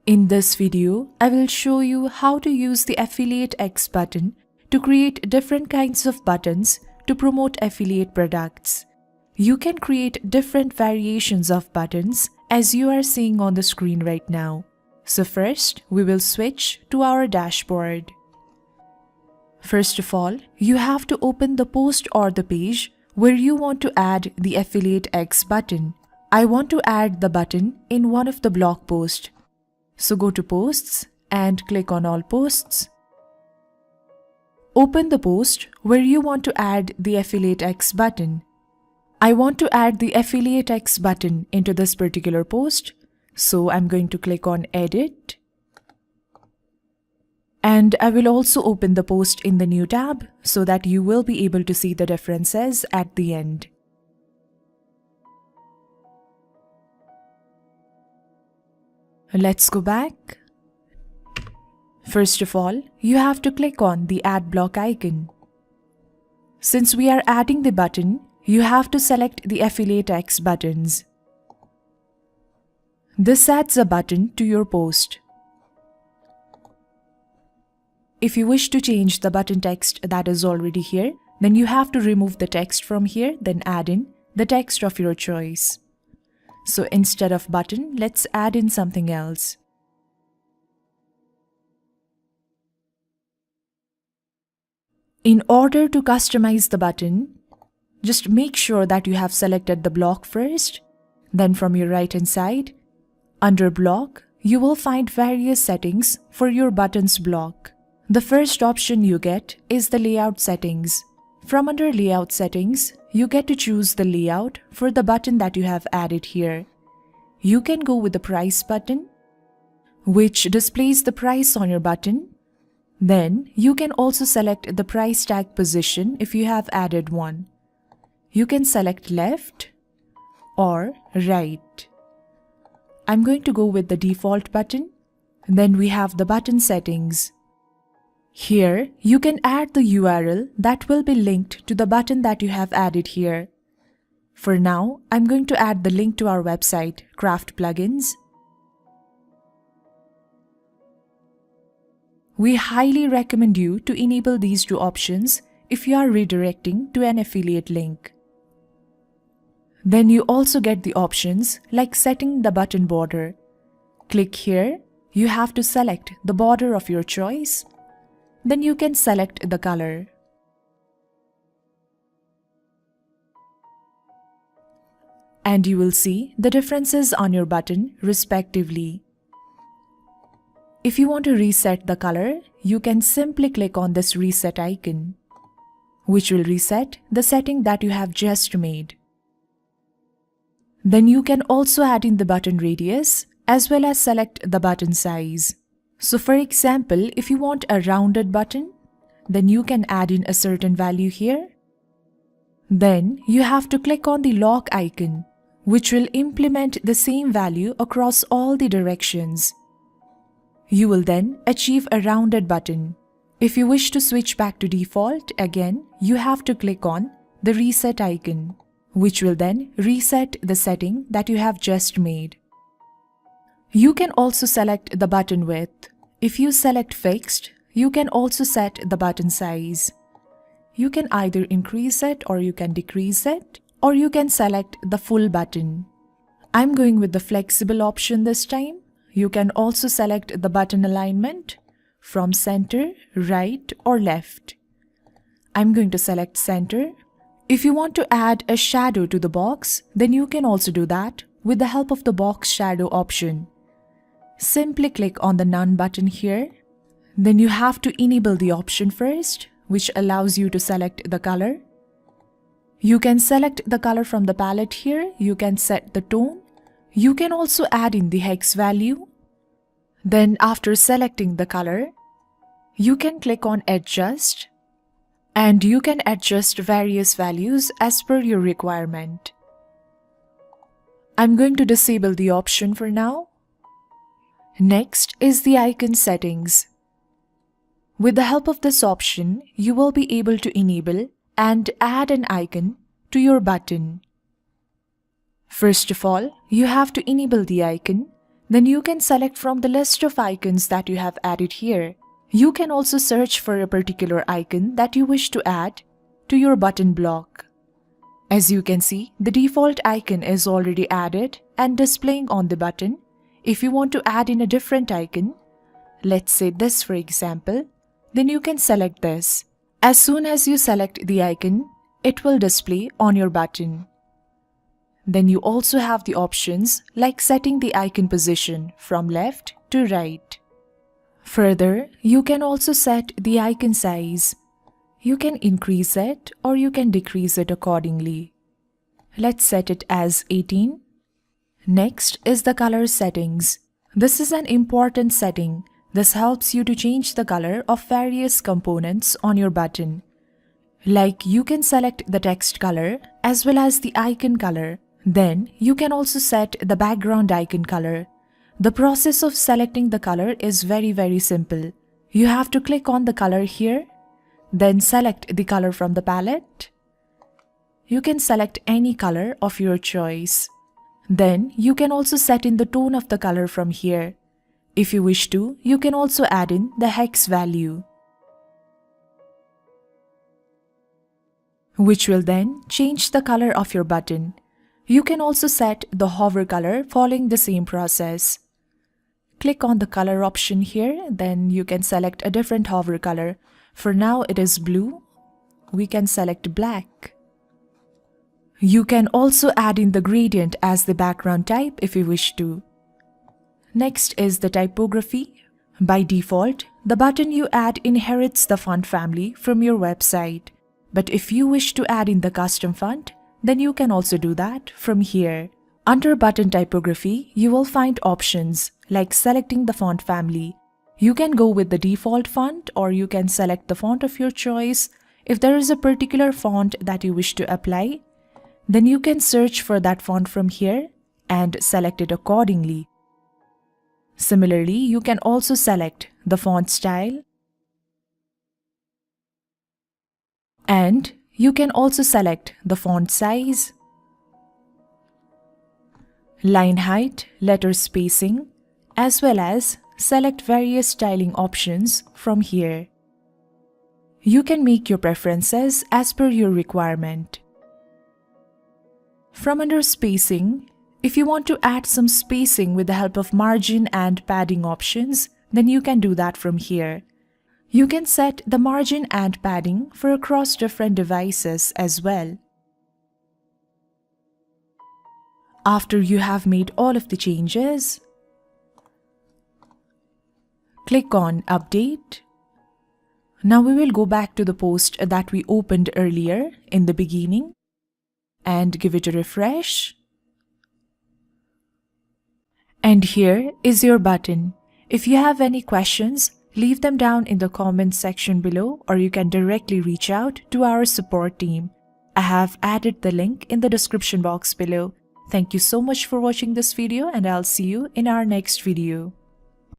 In this video, I will show you how to use the Affiliate X button to create different kinds of buttons to promote affiliate products. You can create different variations of buttons as you are seeing on the screen right now. So first, we will switch to our dashboard. First of all, you have to open the post or the page where you want to add the Affiliate X button. I want to add the button in one of the blog posts. So go to Posts and click on All Posts. Open the post where you want to add the Affiliate X button. I want to add the Affiliate X button into this particular post, so I'm going to click on Edit. And I will also open the post in the new tab so that you will be able to see the differences at the end. Let's go back. First of all, you have to click on the Add Block icon. Since we are adding the button, you have to select the Affiliate X buttons. This adds a button to your post. If you wish to change the button text that is already here, then you have to remove the text from here, then add in the text of your choice. So instead of button, let's add in something else. In order to customize the button, just make sure that you have selected the block first. Then from your right hand side, under block, you will find various settings for your buttons block. The first option you get is the layout settings. From under layout settings, you get to choose the layout for the button that you have added here. You can go with the price button, which displays the price on your button. Then you can also select the price tag position if you have added one. You can select left or right. I'm going to go with the default button. Then we have the button settings. Here, you can add the URL that will be linked to the button that you have added here. For now, I'm going to add the link to our website, Craft Plugins. We highly recommend you to enable these two options if you are redirecting to an affiliate link. Then you also get the options like setting the button border. Click here, you have to select the border of your choice. Then you can select the color. And you will see the differences on your button respectively. If you want to reset the color, you can simply click on this reset icon, which will reset the setting that you have just made. Then you can also add in the button radius as well as select the button size. So for example, if you want a rounded button, then you can add in a certain value here. Then you have to click on the lock icon, which will implement the same value across all the directions. You will then achieve a rounded button. If you wish to switch back to default, again, you have to click on the reset icon, which will then reset the setting that you have just made. You can also select the button width. If you select fixed, you can also set the button size. You can either increase it or you can decrease it, or you can select the full button. I'm going with the flexible option this time. You can also select the button alignment from center, right or left. I'm going to select center. If you want to add a shadow to the box, then you can also do that with the help of the box shadow option. Simply click on the None button here. Then you have to enable the option first, which allows you to select the color. You can select the color from the palette here. You can set the tone. You can also add in the hex value. Then after selecting the color, you can click on Adjust. And you can adjust various values as per your requirement. I'm going to disable the option for now. Next is the icon settings. With the help of this option, you will be able to enable and add an icon to your button. First of all, you have to enable the icon, Then you can select from the list of icons that you have added here. You can also search for a particular icon that you wish to add to your button block. As you can see, the default icon is already added and displaying on the button. If you want to add in a different icon, let's say this for example, then you can select this. As soon as you select the icon, it will display on your button. Then you also have the options like setting the icon position from left to right. Further, you can also set the icon size. You can increase it or you can decrease it accordingly. Let's set it as 18. Next is the color settings. This is an important setting. This helps you to change the color of various components on your button. Like you can select the text color as well as the icon color. Then you can also set the background icon color. The process of selecting the color is very simple. You have to click on the color here, then select the color from the palette. You can select any color of your choice. Then you can also set in the tone of the color from here. If you wish to, you can also add in the hex value, which will then change the color of your button. You can also set the hover color following the same process. Click on the color option here, then you can select a different hover color. For now it is blue. We can select black. You can also add in the gradient as the background type if you wish to. Next is the typography. By default, the button you add inherits the font family from your website. But if you wish to add in the custom font, then you can also do that from here. Under button typography, you will find options like selecting the font family. You can go with the default font or you can select the font of your choice. If there is a particular font that you wish to apply, then you can search for that font from here and select it accordingly. Similarly, you can also select the font style, and you can also select the font size, line height, letter spacing, as well as select various styling options from here. You can make your preferences as per your requirement. From under spacing, if you want to add some spacing with the help of margin and padding options, then you can do that from here. You can set the margin and padding for across different devices as well. After you have made all of the changes, click on Update. Now we will go back to the post that we opened earlier in the beginning and give it a refresh. And here is your button. If you have any questions, leave them down in the comment section below or you can directly reach out to our support team. I have added the link in the description box below. Thank you so much for watching this video and I'll see you in our next video.